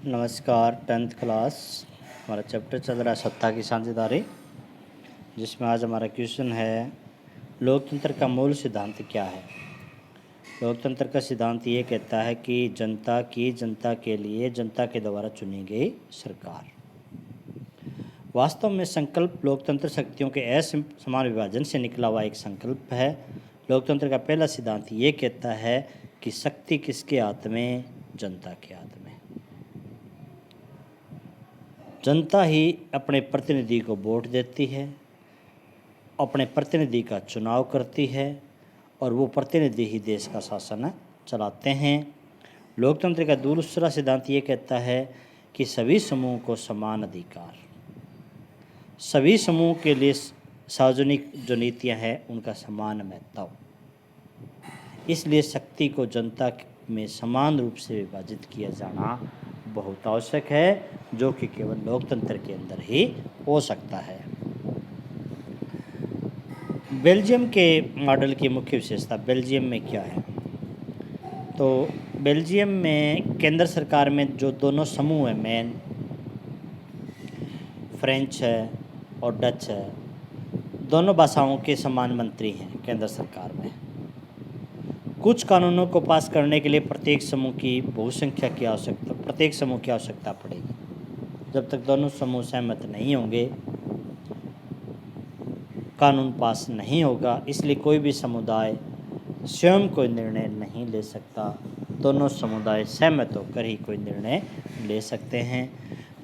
नमस्कार। 10th class हमारा chapter चल रहा है सत्ता की साझेदारी, जिसमें आज हमारा क्वेश्चन है लोकतंत्र का मूल सिद्धांत क्या है। लोकतंत्र का सिद्धांत ये कहता है कि जनता की जनता के लिए जनता के द्वारा चुनी गई सरकार। वास्तव में संकल्प लोकतंत्र शक्तियों के असमान विभाजन से निकला हुआ एक संकल्प है। लोकतंत्र का पहला सिद्धांत ये कहता है कि शक्ति किसके हाथ में? जनता के हाथ में। जनता ही अपने प्रतिनिधि को वोट देती है, अपने प्रतिनिधि का चुनाव करती है और वो प्रतिनिधि ही देश का शासन चलाते हैं। लोकतंत्र का दूसरा सिद्धांत ये कहता है कि सभी समूह को समान अधिकार, सभी समूह के लिए सार्वजनिक जो नीतियाँ हैं उनका समान महत्व, इसलिए शक्ति को जनता में समान रूप से विभाजित किया जाना बहुत आवश्यक है, जो कि केवल लोकतंत्र के अंदर ही हो सकता है। बेल्जियम के मॉडल की मुख्य विशेषता बेल्जियम में क्या है? तो बेल्जियम में केंद्र सरकार में जो दोनों समूह हैं मेन, फ्रेंच है और डच है, दोनों भाषाओं के समान मंत्री हैं केंद्र सरकार में। कुछ कानूनों को पास करने के लिए प्रत्येक समूह की आवश्यकता पड़ेगी। जब तक दोनों समूह सहमत नहीं होंगे कानून पास नहीं होगा। इसलिए कोई भी समुदाय स्वयं कोई निर्णय नहीं ले सकता, दोनों समुदाय सहमत होकर ही कोई निर्णय ले सकते हैं।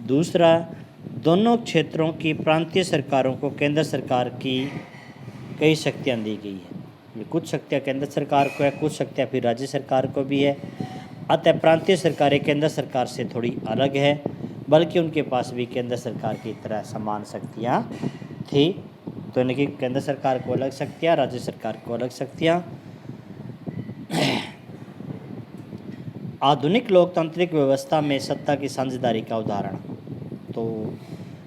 दूसरा, दोनों क्षेत्रों की प्रांतीय सरकारों को केंद्र सरकार की कई शक्तियाँ दी गई है। ये कुछ शक्तियाँ केंद्र सरकार को है, कुछ शक्तियाँ फिर राज्य सरकार को भी है। अतः प्रांतीय सरकारें केंद्र सरकार से थोड़ी अलग है, बल्कि उनके पास भी केंद्र सरकार की तरह समान शक्तियाँ थी। तो यानी कि केंद्र सरकार को अलग शक्तियाँ, राज्य सरकार को अलग शक्तियाँ। आधुनिक लोकतांत्रिक व्यवस्था में सत्ता की साझेदारी का उदाहरण। तो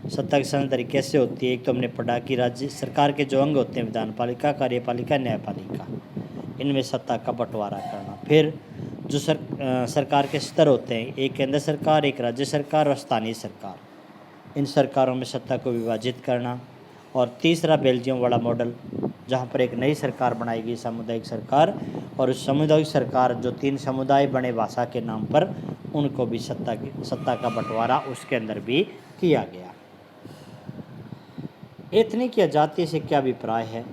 सत्ता की साझेदारी कैसे होती है? एक तो हमने पढ़ा कि राज्य सरकार के जो अंग होते हैं, विधानपालिका, कार्यपालिका, न्यायपालिका, इनमें सत्ता का बंटवारा करना। फिर जो सरकार के स्तर होते हैं, एक केंद्र सरकार, एक राज्य सरकार और स्थानीय सरकार, इन सरकारों में सत्ता को विभाजित करना। और तीसरा बेल्जियम वाला मॉडल, जहाँ पर एक नई सरकार बनाएगी, सामुदायिक सरकार, और उस सामुदायिक सरकार जो 3 समुदाय बने भाषा के नाम पर, उनको भी सत्ता का बंटवारा उसके अंदर भी किया गया। एथनिक या जातीय से क्या अभिप्राय है?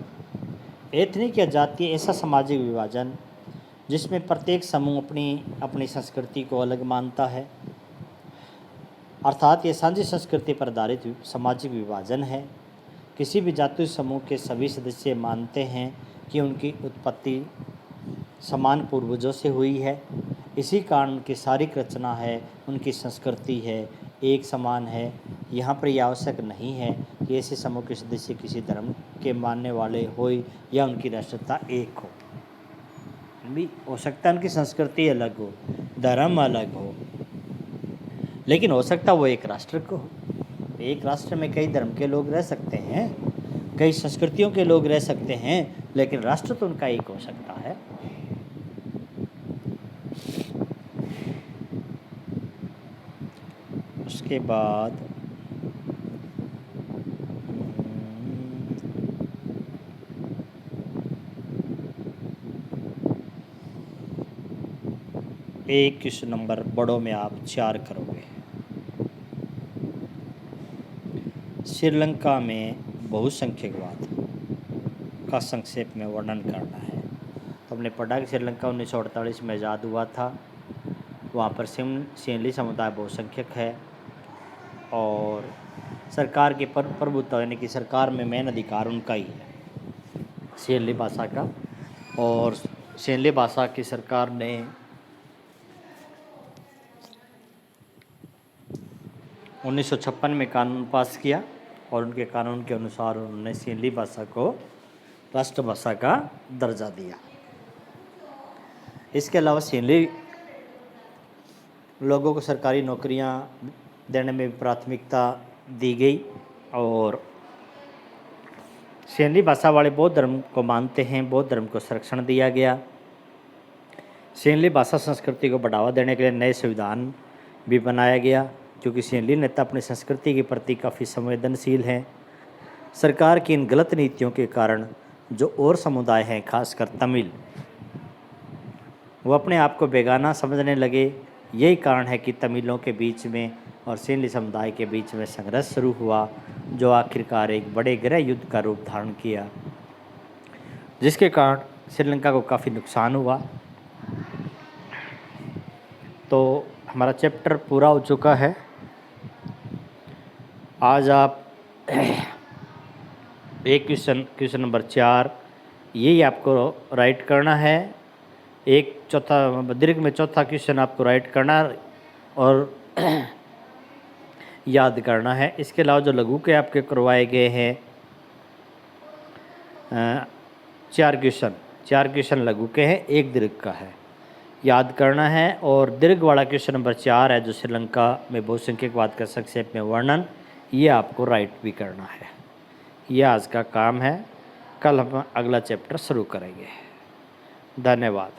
एथनिक या जातीय ऐसा सामाजिक विभाजन जिसमें प्रत्येक समूह अपनी संस्कृति को अलग मानता है, अर्थात ये साझी संस्कृति पर आधारित सामाजिक विभाजन है। किसी भी जातीय समूह के सभी सदस्य मानते हैं कि उनकी उत्पत्ति समान पूर्वजों से हुई है, इसी कारण उनकी शारीरिक रचना है, उनकी संस्कृति है, एक समान है। यहाँ पर यह आवश्यक नहीं है कि ऐसे समूह के सदस्य किसी धर्म के मानने वाले हो या उनकी राष्ट्रीयता एक हो। भी हो सकता है उनकी संस्कृति अलग हो, धर्म अलग हो, लेकिन हो सकता वो एक राष्ट्र को हो। एक राष्ट्र में कई धर्म के लोग रह सकते हैं, कई संस्कृतियों के लोग रह सकते हैं, लेकिन राष्ट्र तो उनका एक हो सकता है। उसके बाद एक क्वेश्चन नंबर बड़ों में आप 4 करोगे। श्रीलंका में बहुसंख्यकवाद का संक्षेप में वर्णन करना है। तो हमने पढ़ा कि श्रीलंका 1948 में आज़ाद हुआ था। वहाँ पर सिंहली समुदाय बहुसंख्यक है और सरकार के प्रभुत्व यानी कि सरकार में मेन अधिकार उनका ही है, सिंहली भाषा का। और सिंहली भाषा की सरकार ने 1956 में कानून पास किया और उनके कानून के अनुसार उन्होंने सिंहली भाषा को राष्ट्रभाषा का दर्जा दिया। इसके अलावा सिंहली लोगों को सरकारी नौकरियां देने में प्राथमिकता दी गई और सिंहली भाषा वाले बौद्ध धर्म को मानते हैं, बौद्ध धर्म को संरक्षण दिया गया। सिंहली भाषा संस्कृति को बढ़ावा देने के लिए नए संविधान भी बनाया गया, क्योंकि श्रीलंकाई नेता अपनी संस्कृति के प्रति काफ़ी संवेदनशील हैं। सरकार की इन गलत नीतियों के कारण जो और समुदाय हैं, खासकर तमिल, वो अपने आप को बेगाना समझने लगे। यही कारण है कि तमिलों के बीच में और श्रीलंकाई समुदाय के बीच में संघर्ष शुरू हुआ, जो आखिरकार एक बड़े गृह युद्ध का रूप धारण किया, जिसके कारण श्रीलंका को काफ़ी नुकसान हुआ। तो हमारा चैप्टर पूरा हो चुका है। आज आप एक क्वेश्चन नंबर 4 यही आपको राइट करना है। एक चौथा दीर्घ में चौथा क्वेश्चन आपको राइट करना और याद करना है। इसके अलावा जो लघु के आपके करवाए गए हैं 4 क्वेश्चन लघु के हैं, एक दीर्घ का है, याद करना है। और दीर्घ वाला क्वेश्चन नंबर 4 है, जो श्रीलंका में बहुसंख्यकवाद का संक्षेप में वर्णन, ये आपको राइट भी करना है। यह आज का काम है। कल हम अगला चैप्टर शुरू करेंगे। धन्यवाद।